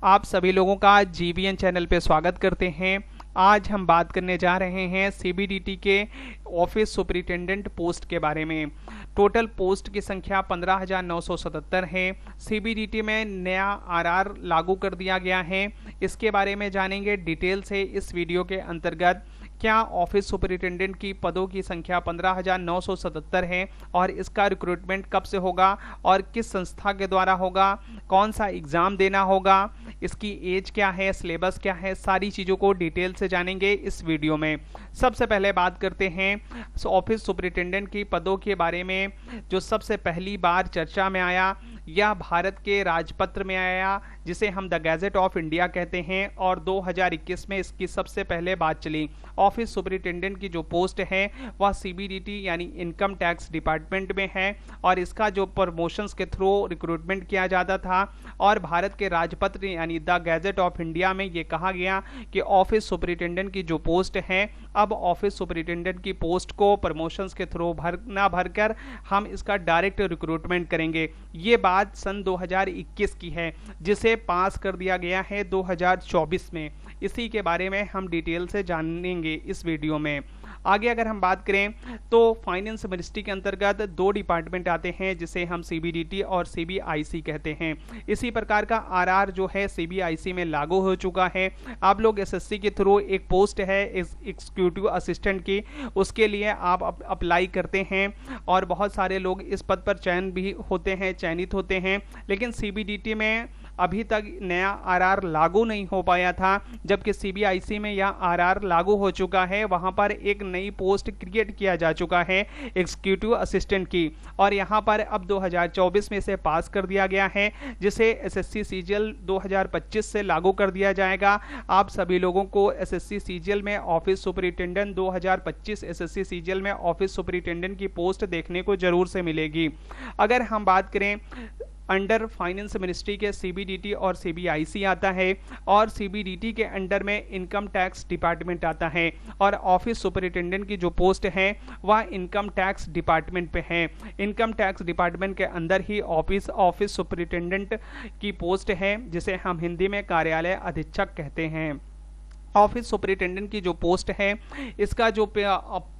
आप सभी लोगों का जीबीएन चैनल पे स्वागत करते हैं। आज हम बात करने जा रहे हैं सीबीडीटी के ऑफिस सुपरिटेंडेंट पोस्ट के बारे में। टोटल पोस्ट की संख्या 15,977 है। सीबीडीटी में नया आरआर लागू कर दिया गया है। इसके बारे में जानेंगे डिटेल से इस वीडियो के अंतर्गत। क्या ऑफिस सुपरिटेंडेंट की पदों की संख्या 15,977 है और इसका रिक्रूटमेंट कब से होगा और किस संस्था के द्वारा होगा, कौन सा एग्जाम देना होगा, इसकी एज क्या है, सिलेबस क्या है, सारी चीज़ों को डिटेल से जानेंगे इस वीडियो में। सबसे पहले बात करते हैं ऑफिस सुपरिटेंडेंट की पदों के बारे में। जो सबसे पहली बार चर्चा में आया यह भारत के राजपत्र में आया, जिसे हम द गैजेट ऑफ इंडिया कहते हैं, और 2021 में इसकी सबसे पहले बात चली। ऑफिस सुपरिटेंडेंट की जो पोस्ट है वह सीबीडीटी यानी इनकम टैक्स डिपार्टमेंट में है और इसका जो प्रमोशंस के थ्रू रिक्रूटमेंट किया जाता था। और भारत के राजपत्र यानी द गैजेट ऑफ इंडिया में ये कहा गया कि ऑफिस सुपरिटेंडेंट की जो पोस्ट है, अब ऑफिस सुपरिटेंडेंट की पोस्ट को प्रमोशंस के थ्रू भरकर हम इसका डायरेक्ट रिक्रूटमेंट करेंगे। ये बात सन 2021 की है, जिसे पास कर दिया गया है 2024 में। इसी के बारे में हम डिटेल से जानेंगे इस वीडियो में। आगे अगर हम बात करें तो फाइनेंस मिनिस्ट्री के अंतर्गत दो डिपार्टमेंट आते हैं, जिसे हम सीबीडीटी और सीबीआईसी कहते हैं। इसी प्रकार का आरआर जो है सीबीआईसी में लागू हो चुका है। आप लोग एसएससी के थ्रू एक पोस्ट है एग्जीक्यूटिव असिस्टेंट की, उसके लिए आप अप्लाई करते हैं और बहुत सारे लोग इस पद पर चयनित होते हैं। लेकिन सीबीडीटी में अभी तक नया आरआर लागू नहीं हो पाया था, जबकि सीबीआईसी में यह आरआर लागू हो चुका है। वहां पर एक नई पोस्ट क्रिएट किया जा चुका है एग्जीक्यूटिव असिस्टेंट की, और यहां पर अब 2024 में इसे पास कर दिया गया है, जिसे एसएससी सीजीएल 2025 से लागू कर दिया जाएगा। आप सभी लोगों को एसएससी सीजीएल में ऑफिस सुपरिटेंडेंट 2025 एसएससी सीजीएल में ऑफिस सुपरिटेंडेंट की पोस्ट देखने को जरूर से मिलेगी। अगर हम बात करें अंडर फाइनेंस मिनिस्ट्री के सीबीडीटी और सीबीआईसी आता है, और सीबीडीटी के अंडर में इनकम टैक्स डिपार्टमेंट आता है, और ऑफिस सुपरिटेंडेंट की जो पोस्ट है वह इनकम टैक्स डिपार्टमेंट पे है। इनकम टैक्स डिपार्टमेंट के अंदर ही ऑफिस सुपरिटेंडेंट की पोस्ट है, जिसे हम हिंदी में कार्यालय अधीक्षक कहते हैं। ऑफिस सुपरिटेंडेंट की जो पोस्ट है, इसका जो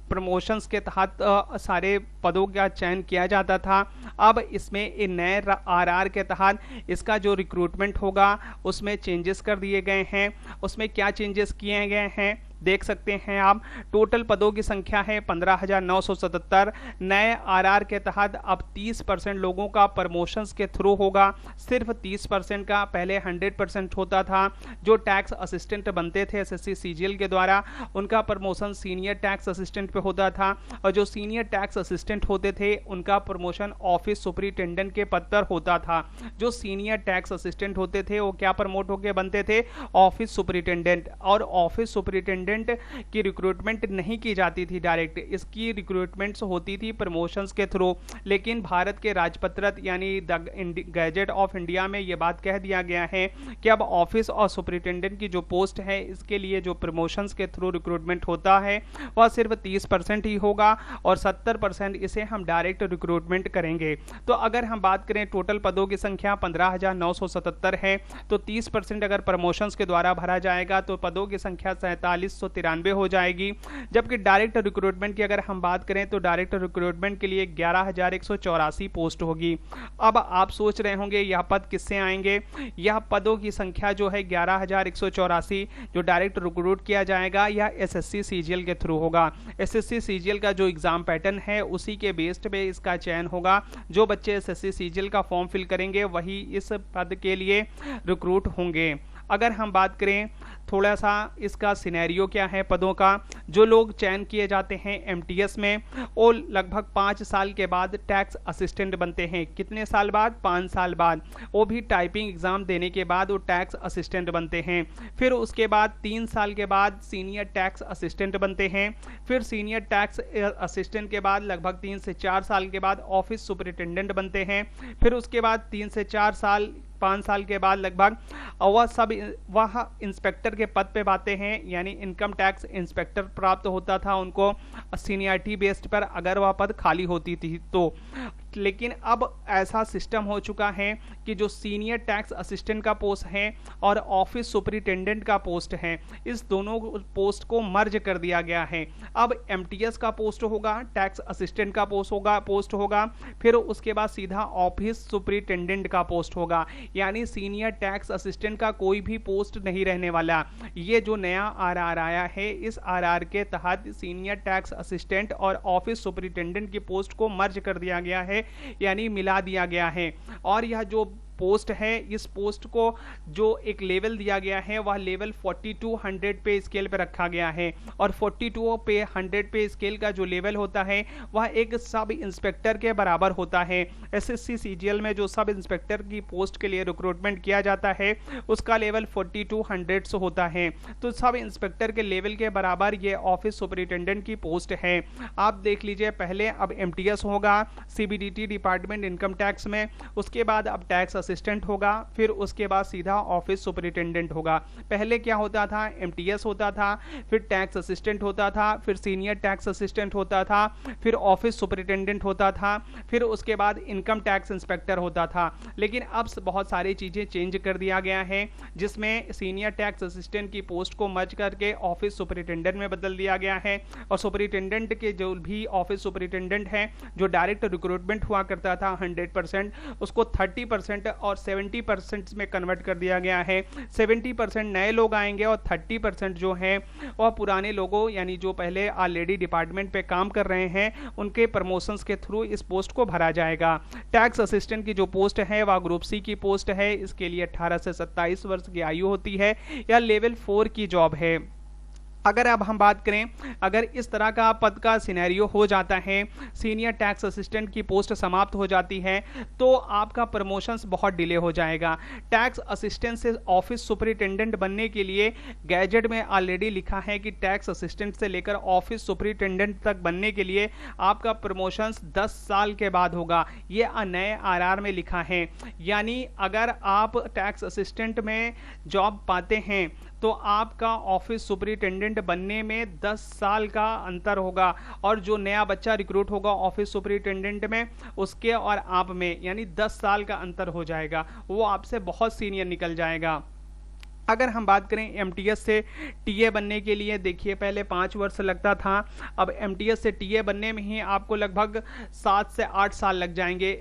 प्रमोशंस के तहत सारे पदों का चयन किया जाता था। अब इसमें नए आरआर के तहत इसका जो रिक्रूटमेंट होगा उसमें चेंजेस कर दिए गए हैं। उसमें क्या चेंजेस किए गए हैं देख सकते हैं आप। टोटल पदों की संख्या है 15,977। नए आरआर के तहत अब 30% लोगों का प्रमोशंस के थ्रू होगा। सिर्फ 30% का, पहले 100% होता था। जो टैक्स असिस्टेंट बनते थे एसएससी सीजीएल के द्वारा, उनका प्रमोशन सीनियर टैक्स असिस्टेंट पे होता था, और जो सीनियर टैक्स असिस्टेंट होते थे उनका प्रमोशन ऑफिस सुपरिटेंडेंट के पद पर होता था। जो सीनियर टैक्स असिस्टेंट होते थे वो क्या प्रमोट होकर बनते थे? Office superintendent. और ऑफिस सुपरिटेंडेंट की रिक्रूटमेंट नहीं की जाती थी डायरेक्ट, इसकी रिक्रूटमेंट्स होती थी प्रमोशंस के थ्रू। लेकिन भारत के राजपत्र यानी द गैजेट ऑफ इंडिया में यह बात कह दिया गया है कि अब ऑफिस और सुपरिटेंडेंट की जो पोस्ट है, इसके लिए जो प्रमोशंस के थ्रू रिक्रूटमेंट होता है वह सिर्फ 30% ही होगा, और 70% इसे हम डायरेक्ट रिक्रूटमेंट करेंगे। तो अगर हम बात करें टोटल पदों की संख्या 15,977 है, तो 30% अगर प्रमोशंस के द्वारा भरा जाएगा तो पदों की संख्या 4793 हो जाएगी। जबकि डायरेक्ट रिक्रूटमेंट की अगर हम बात करें तो डायरेक्ट रिक्रूटमेंट के लिए 11,184 पोस्ट होगी। अब आप सोच रहे होंगे यह पद किससे आएंगे? यह पदों की संख्या जो है 11,184 जो डायरेक्ट रिक्रूट किया जाएगा, यह एसएससी सीजीएल के थ्रू होगा। एसएससी सीजीएल का जो एग्जाम पैटर्न है उसी के बेस्ड पे इसका चयन होगा। जो बच्चे एसएससी सीजीएल का फॉर्म फिल करेंगे वही इस पद के लिए रिक्रूट होंगे। अगर हम बात करें थोड़ा सा इसका सिनेरियो क्या है पदों का, जो लोग चयन किए जाते हैं एमटीएस में, वो लगभग 5 साल के बाद टैक्स असिस्टेंट बनते हैं। कितने साल बाद? 5 साल बाद। वो भी टाइपिंग एग्जाम देने के बाद वो टैक्स असिस्टेंट बनते हैं। फिर उसके बाद 3 साल के बाद सीनियर टैक्स असिस्टेंट बनते हैं। फिर सीनियर टैक्स असिस्टेंट के बाद लगभग 3 से 4 साल के बाद ऑफिस सुपरिटेंडेंट बनते हैं। फिर उसके बाद 3 से 4 साल 5 साल के बाद लगभग वह इंस्पेक्टर के पद पे पाते हैं, यानी इनकम टैक्स इंस्पेक्टर प्राप्त होता था उनको सीनियरिटी बेस्ड पर, अगर वह पद खाली होती थी तो। लेकिन अब ऐसा सिस्टम हो चुका है कि जो सीनियर टैक्स असिस्टेंट का पोस्ट है और ऑफिस सुपरिटेंडेंट का पोस्ट है, इस दोनों पोस्ट को मर्ज कर दिया गया है। अब एमटीएस का पोस्ट होगा, टैक्स असिस्टेंट का पोस्ट होगा, फिर उसके बाद सीधा ऑफिस सुपरिटेंडेंट का पोस्ट होगा, यानी सीनियर टैक्स असिस्टेंट का कोई भी पोस्ट नहीं रहने वाला। ये जो नया आरआर आया है, इस आरआर के तहत सीनियर टैक्स असिस्टेंट और ऑफिस सुपरिटेंडेंट की पोस्ट को मर्ज कर दिया गया है, यानी मिला दिया गया है। और यह जो पोस्ट है, इस पोस्ट को जो एक लेवल दिया गया है वह लेवल 4200 पे स्केल पे रखा गया है। और 4200 पे स्केल का जो लेवल होता है वह एक सब इंस्पेक्टर के बराबर होता है। एसएससी सीजीएल में जो सब इंस्पेक्टर की पोस्ट के लिए रिक्रूटमेंट किया जाता है उसका लेवल 4200 से होता है। तो सब इंस्पेक्टर के लेवल के बराबर ये ऑफिस सुपरिटेंडेंट की पोस्ट है। आप देख लीजिए, पहले अब एमटीएस होगा सीबीडीटी डिपार्टमेंट इनकम टैक्स में, उसके बाद अब टैक्स असिस्टेंट होगा, फिर उसके बाद सीधा ऑफिस सुपरिटेंडेंट होगा। पहले क्या होता था, एमटीएस होता था, फिर टैक्स असिस्टेंट होता था, फिर सीनियर टैक्स असिस्टेंट होता था, फिर ऑफिस सुपरिटेंडेंट होता था, फिर उसके बाद इनकम टैक्स इंस्पेक्टर होता था। लेकिन अब बहुत सारी चीजें चेंज कर दिया गया है, जिसमें सीनियर टैक्स असिस्टेंट की पोस्ट को मर्ज करके ऑफिस सुपरिटेंडेंट में बदल दिया गया है। और सुपरिटेंडेंट के जो भी ऑफिस सुपरिटेंडेंट है, जो डायरेक्ट रिक्रूटमेंट हुआ करता था 100%, उसको 30% और 70% में कन्वर्ट कर दिया गया है। 70% नए लोग आएंगे और 30% जो है वह पुराने लोगों, यानी जो पहले ऑलरेडी डिपार्टमेंट पे काम कर रहे हैं, उनके प्रमोशंस के थ्रू इस पोस्ट को भरा जाएगा। टैक्स असिस्टेंट की जो पोस्ट है वह ग्रुप सी की पोस्ट है। इसके लिए 18 से 27 वर्ष की आयु होती है। यह लेवल 4 की जॉब है। अगर अब हम बात करें, अगर इस तरह का पद का सिनेरियो हो जाता है, सीनियर टैक्स असिस्टेंट की पोस्ट समाप्त हो जाती है, तो आपका प्रमोशंस बहुत डिले हो जाएगा। टैक्स असिस्टेंट से ऑफिस सुपरिटेंडेंट बनने के लिए गैजेट में ऑलरेडी लिखा है कि टैक्स असिस्टेंट से लेकर ऑफिस सुपरिटेंडेंट तक बनने के लिए आपका प्रमोशंस 10 साल के बाद होगा। ये नए आरआर में लिखा है। यानी अगर आप टैक्स असिस्टेंट में जॉब पाते हैं तो आपका ऑफिस सुपरिटेंडेंट बनने में 10 साल का अंतर होगा। और जो नया बच्चा रिक्रूट होगा ऑफिस सुपरिटेंडेंट में, उसके और आप में यानी 10 साल का अंतर हो जाएगा। वो आपसे बहुत सीनियर निकल जाएगा। अगर हम बात करें एमटीएस से टीए बनने के लिए, देखिए पहले 5 वर्ष लगता था, अब एमटीएस से टीए बनने में ही आपको लगभग 7 से 8 साल लग जाएंगे।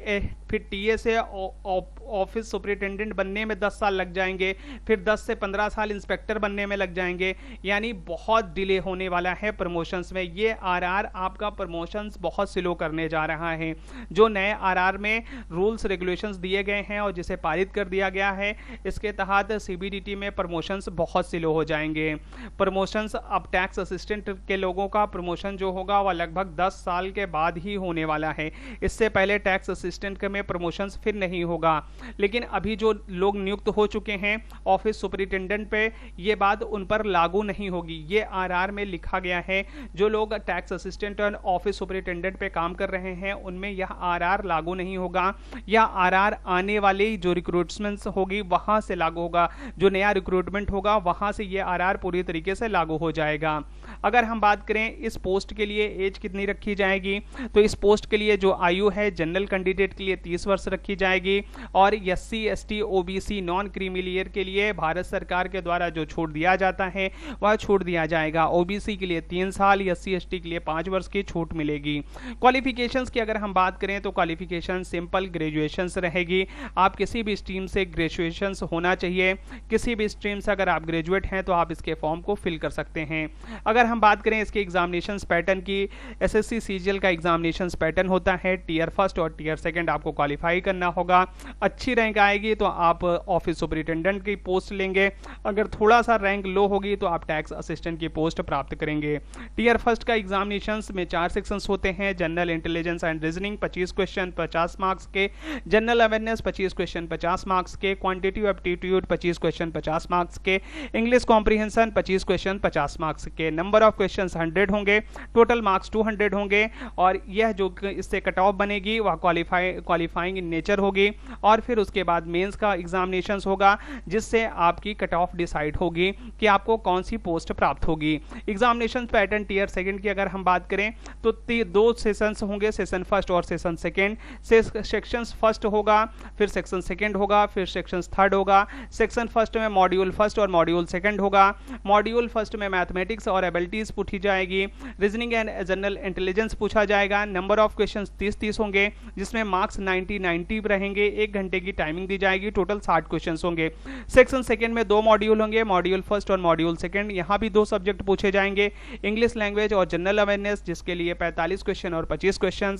फिर टीए से ऑफिस सुपरिटेंडेंट बनने में 10 साल लग जाएंगे, फिर 10 से 15 साल इंस्पेक्टर बनने में लग जाएंगे। यानी बहुत डिले होने वाला है प्रमोशंस में। ये आरआर आपका प्रमोशंस बहुत स्लो करने जा रहा है। जो नए आरआर में रूल्स रेगुलेशंस दिए गए हैं और जिसे पारित कर दिया गया है, इसके तहत सीबीडीटी में प्रमोशंस बहुत स्लो हो जाएंगे। प्रमोशंस अब टैक्स असिस्टेंट के लोगों का प्रमोशन जो होगा वह लगभग 10 साल के बाद ही होने वाला है। इससे पहले टैक्स असिस्टेंट के में प्रमोशंस फिर नहीं होगा। लेकिन अभी जो लोग नियुक्त हो चुके हैं ऑफिस सुपरिटेंडेंट पे, ये बात उन पर लागू नहीं होगी। ये आरआर में लिखा गया है। जो लोग टैक्स असिस्टेंट और ऑफिस सुपरिटेंडेंट पे काम कर रहे हैं उनमें यह आरआर लागू नहीं होगा। यह आरआर आने वाली जो रिक्रूटमेंट्स होगी वहां से लागू होगा। जो नया रिक्रूटमेंट होगा वहां से ये आरआर पूरी तरीके से लागू हो जाएगा। अगर हम बात करें इस पोस्ट के लिए एज कितनी रखी जाएगी, तो इस पोस्ट के लिए जो आयु है जनरल कैंडिडेट के लिए 30 वर्ष रखी जाएगी। और SC ST OBC non creamy layer के लिए भारत सरकार के द्वारा जो छूट दिया जाता है वह छूट दिया जाएगा। ओबीसी के लिए 3 साल, एससी एसटी के लिए 5 वर्ष की छूट मिलेगी। क्वालिफिकेशंस की अगर हम बात करें तो क्वालिफिकेशन सिंपल ग्रेजुएशन रहेगी। आप किसी भी स्ट्रीम से ग्रेजुएशन होना चाहिए। किसी भी स्ट्रीम से अगर आप ग्रेजुएट हैं तो आप इसके फॉर्म को फिल कर सकते हैं। अगर हम बात करें इसके एग्जामिनेशन पैटर्न की, एसएससी सीजीएल का एग्जामिनेशन पैटर्न होता है टीयर फर्स्ट और टीयर सेकंड आपको क्वालिफाई करना होगा। अच्छी रैंक आएगी तो आप ऑफिस सुपरिटेंडेंट की पोस्ट लेंगे। अगर थोड़ा सा रैंक लो होगी तो आप टैक्स असिस्टेंट की पोस्ट प्राप्त करेंगे। टीयर फर्स्ट का एग्जामिनेशन में 4 सेक्शंस होते हैं। General intelligence and reasoning 25 question 50 marks के, जनरल अवेयरनेस 25 क्वेश्चन 50 मार्क्स के, क्वांटिटेटिव एप्टीट्यूड 25 क्वेश्चन 50 50 मार्क्स के, इंग्लिश कॉम्प्रिहेंशन 25 क्वेश्चन 50 मार्क्स के, नंबर ऑफ क्वेश्चन 100 होंगे, टोटल मार्क्स 200 होंगे, और यह जो इससे कट ऑफ बनेगी वह क्वालिफाइंग इन नेचर होगी, और फिर उसके बाद मेंस का एग्जामिनेशन होगा, जिससे आपकी कट ऑफ डिसाइड होगी कि आपको कौन सी पोस्ट प्राप्त होगी। एग्जामिनेशन पैटर्न टीयर सेकंड की अगर हम बात करें तो 2 सेशंस होंगे, सेशन फर्स्ट और सेशन सेकंड। सेक्शन फर्स्ट होगा, फिर सेक्शन सेकंड होगा, फिर सेक्शन थर्ड होगा। सेक्शन फर्स्ट में मॉड्यूल फर्स्ट और मॉड्यूल सेकंड होगा। मॉड्यूल फर्स्ट में मैथमेटिक्स और एबिलिटीज पूछी जाएगी, रीजनिंग एंड जनरल इंटेलिजेंस पूछा जाएगा। नंबर ऑफ क्वेश्चन 30 होंगे, जिसमें मार्क्स 90 रहेंगे, 1 घंटे की टाइमिंग दी जाएगी, टोटल 60 क्वेश्चन होंगे। सेक्शन सेकंड में 2 मॉड्यूल होंगे, मॉड्यूल फर्स्ट और मॉड्यूल सेकंड। यहाँ भी 2 सब्जेक्ट पूछे जाएंगे, इंग्लिश लैंग्वेज और जनरल अवेयरनेस, जिसके लिए 45 क्वेश्चन और 25 क्वेश्चन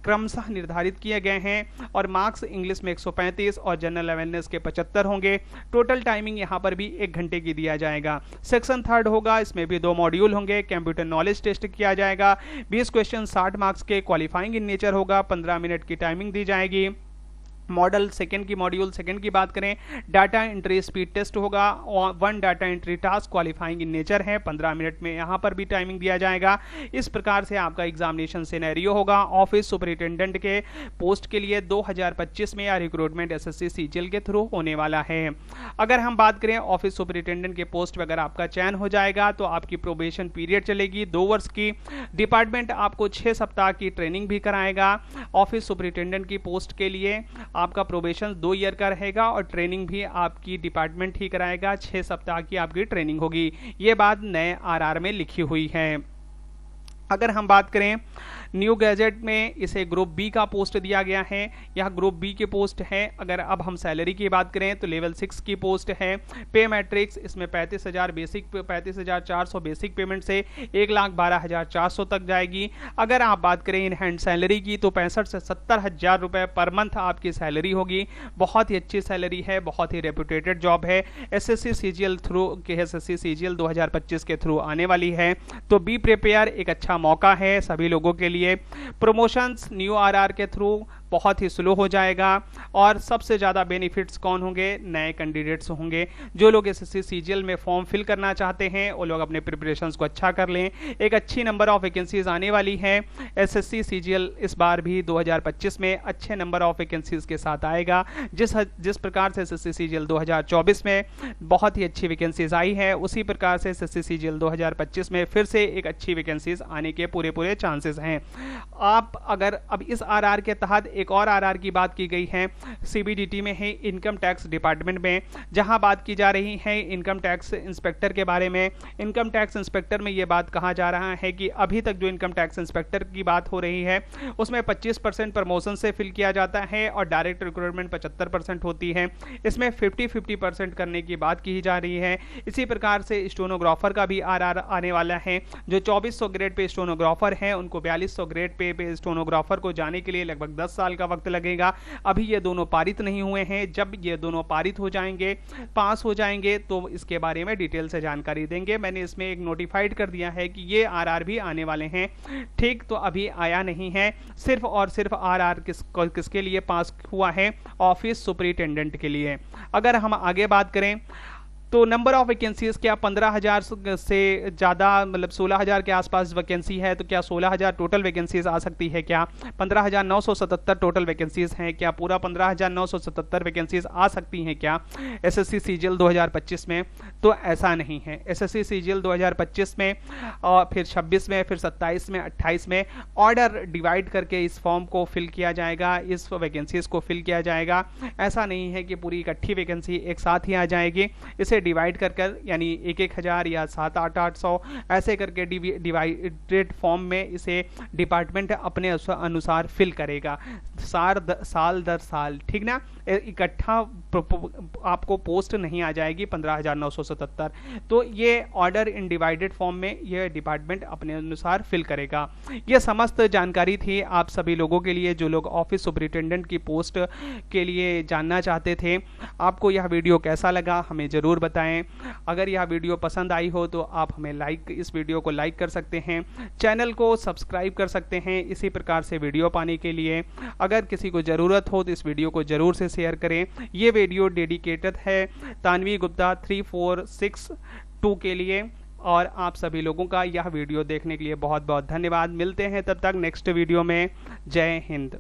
क्रमशः निर्धारित किए गए हैं, और मार्क्स इंग्लिश में 135 और जनरल अवेयरनेस के 75 होंगे। टोटल टाइमिंग यहाँ पर भी 1 घंटे की दिया जाएगा। सेक्शन थर्ड होगा, इसमें भी 2 मॉड्यूल होंगे, कंप्यूटर नॉलेज टेस्ट किया जाएगा, 20 क्वेश्चन 60 मार्क्स के, क्वालिफाइंग इन नेचर होगा, 15 मिनट की टाइमिंग दी जाएगी। मॉडल सेकंड की बात करें, डाटा एंट्री स्पीड टेस्ट होगा, 1 data entry task qualifying in nature है, 15 मिनट में यहाँ पर भी टाइमिंग दिया जाएगा। इस प्रकार से आपका एग्जामिनेशन सिनेरियो होगा ऑफिस सुपरिटेंडेंट के पोस्ट के लिए 2025 में। या रिक्रूटमेंट एसएससी सीजीएल के थ्रू होने वाला है। अगर हम बात करें ऑफिस सुपरिटेंडेंट के पोस्ट में अगर आपका चयन हो जाएगा तो आपकी प्रोबेशन पीरियड चलेगी 2 वर्ष की। डिपार्टमेंट आपको 6 सप्ताह की ट्रेनिंग भी कराएगा। ऑफिस सुपरिटेंडेंट की पोस्ट के लिए आपका प्रोबेशन 2 ईयर का रहेगा, और ट्रेनिंग भी आपकी डिपार्टमेंट ही कराएगा, 6 सप्ताह की आपकी ट्रेनिंग होगी। ये बात नए आरआर में लिखी हुई है। अगर हम बात करें न्यू गैजेट में इसे ग्रुप बी का पोस्ट दिया गया है, यह ग्रुप बी की पोस्ट है। अगर अब हम सैलरी की बात करें तो लेवल 6 की पोस्ट है। पे मैट्रिक्स इसमें 35,000 बेसिक, 35,400 बेसिक पेमेंट से 1,12,400 तक जाएगी। अगर आप बात करें इन हैंड सैलरी की तो 65 से 70,000 रुपए पर मंथ आपकी सैलरी होगी। बहुत ही अच्छी सैलरी है, बहुत ही रेपुटेटेड जॉब है। एसएससी सीजीएल थ्रू के एसएससी सीजीएल 2025 के थ्रू आने वाली है, तो बी प्रिपेयर एक अच्छा मौका है सभी लोगों के लिए। प्रमोशंस न्यू आरआर के थ्रू बहुत ही स्लो हो जाएगा, और सबसे ज़्यादा बेनिफिट्स कौन होंगे? नए कैंडिडेट्स होंगे। जो लोग एसएससी सीजीएल में फॉर्म फिल करना चाहते हैं वो लोग अपने प्रिपरेशंस को अच्छा कर लें। एक अच्छी नंबर ऑफ वैकेंसीज आने वाली है। एसएससी सीजीएल इस बार भी 2025 में अच्छे नंबर ऑफ वैकेंसीज के साथ आएगा। जिस प्रकार से एसएससी सीजीएल 2024 में बहुत ही अच्छी वैकेंसीज आई है, उसी प्रकार से एसएससी सीजीएल 2025 में फिर से एक अच्छी वैकेंसीज आने के पूरे चांसेस हैं। आप अगर अब इस आरआर के तहत एक और आरआर की बात की गई है, सीबीडीटी में है, इनकम टैक्स डिपार्टमेंट में, जहां बात की जा रही है इनकम टैक्स इंस्पेक्टर के बारे में। इनकम टैक्स इंस्पेक्टर में यह बात कहा जा रहा है कि अभी तक जो इनकम टैक्स इंस्पेक्टर की बात हो रही है उसमें 25% प्रमोशन से फिल किया जाता है, और डायरेक्ट रिक्रूटमेंट 75% होती है। इसमें 50-50% करने की बात की जा रही है। इसी प्रकार से स्टोनोग्राफर का भी आरआर आने वाला है। जो 2400 ग्रेड पे स्टोनोग्राफर है उनको 4200 ग्रेड पे स्टोनोग्राफर को जाने के लिए लगभग 10 साल का वक्त लगेगा। अभी ये दोनों पारित नहीं हुए हैं। जब ये दोनों पारित हो जाएंगे, पास हो जाएंगे, तो इसके बारे में डिटेल से जानकारी देंगे। मैंने इसमें एक नोटिफाइड कर दिया है कि ये आरआर भी आने वाले हैं। ठीक, तो अभी आया नहीं है। सिर्फ और सिर्फ आरआर किसके लिए पास हुआ है? ऑफिस सुपरिटेंडेंट के लिए। अगर हम आगे बात करें तो नंबर ऑफ वैकेंसीज क्या 15,000 से ज़्यादा, मतलब 16,000 के आसपास वैकेंसी है, तो क्या 16,000 टोटल वैकेंसीज आ सकती है? क्या 15,977 टोटल वैकेंसीज हैं? क्या पूरा 15,977 वैकेंसीज आ सकती हैं क्या एसएससी सीजीएल 2025 में? तो ऐसा नहीं है। एसएससी सीजीएल 2025 में और फिर 26 में, फिर 27 में, 28 में ऑर्डर डिवाइड करके इस फॉर्म को फिल किया जाएगा, इस वैकेंसीज को फिल किया जाएगा। ऐसा नहीं है कि पूरी इकट्ठी वैकेंसी एक साथ ही आ जाएगी। इसे डिवाइड कर यानी 1,000 या 700-800 ऐसे करके डिवाइडेड फॉर्म में इसे डिपार्टमेंट अपने अनुसार फिल करेगा, साल दर साल। ठीक ना, इकट्ठा आपको पोस्ट नहीं आ जाएगी 15,977। तो ये ऑर्डर इन डिवाइडेड फॉर्म में ये डिपार्टमेंट अपने अनुसार फिल करेगा। ये समस्त जानकारी थी आप सभी लोगों के लिए जो लोग ऑफिस सुपरिटेंडेंट की पोस्ट के लिए जानना चाहते थे। आपको यह वीडियो कैसा लगा हमें जरूर बताएं। अगर यह वीडियो पसंद आई हो तो आप हमें इस वीडियो को लाइक कर सकते हैं, चैनल को सब्सक्राइब कर सकते हैं इसी प्रकार से वीडियो पाने के लिए। अगर किसी को ज़रूरत हो तो इस वीडियो को ज़रूर से शेयर करें। ये वीडियो वीडियो डेडिकेटेड है तानवी गुप्ता 3462 के लिए, और आप सभी लोगों का यह वीडियो देखने के लिए बहुत बहुत धन्यवाद। मिलते हैं तब तक नेक्स्ट वीडियो में। जय हिंद।